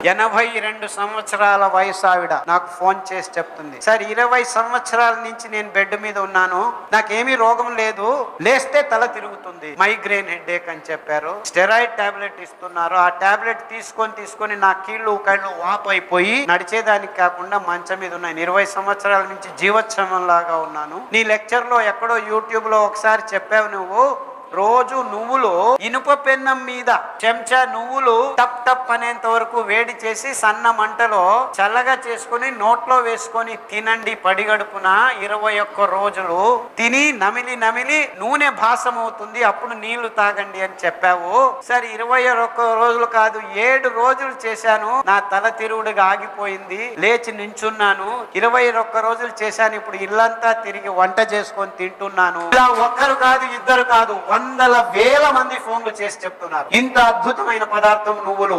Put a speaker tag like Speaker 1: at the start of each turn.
Speaker 1: 82 సంవత్సరాల వయసు ఆవిడ నాకు ఫోన్ చేసి చెప్తుంది, సార్ 20 సంవత్సరాల నుంచి నేను బెడ్ మీద ఉన్నాను, నాకేమీ రోగం లేదు, లేస్తే తల తిరుగుతుంది, మైగ్రేన్ హెడేక్ అని చెప్పారు. స్టెరాయిడ్ టాబ్లెట్ ఇస్తున్నారు. ఆ టాబ్లెట్ తీసుకొని నా కీళ్ళు వాపు అయిపోయి నడిచేదానికి కాకుండా మంచం మీద ఉన్నాను. 20 సంవత్సరాల నుంచి జీవోత్సవం లాగా ఉన్నాను. నీ లెక్చర్ లో ఎక్కడో యూట్యూబ్ లో ఒకసారి చెప్పావు, నువ్వు రోజు నువ్వులు ఇనుప పెన్నం మీద చెంచా నువ్వులు టప్ టప్ అనేంత వరకు వేడి చేసి సన్న మంటలో చల్లగా చేసుకుని నోట్లో వేసుకొని తినండి పడిగడుపున 21 రోజులు తిని నమిలి నూనె భాసం అవుతుంది, అప్పుడు నీళ్లు తాగండి అని చెప్పావు. సరే 21 రోజులు కాదు, 7 రోజులు చేశాను, నా తల తిరుగుడుగా ఆగిపోయింది, లేచి నించున్నాను. 21 రోజులు చేశాను, ఇప్పుడు ఇల్లంతా తిరిగి వంట చేసుకొని తింటున్నాను. ఇలా ఒక్కరు కాదు, ఇద్దరు కాదు, వందల వేల మంది ఫోన్లు చేసి చెప్తున్నారు ఇంత అద్భుతమైన పదార్థం నువ్వులు.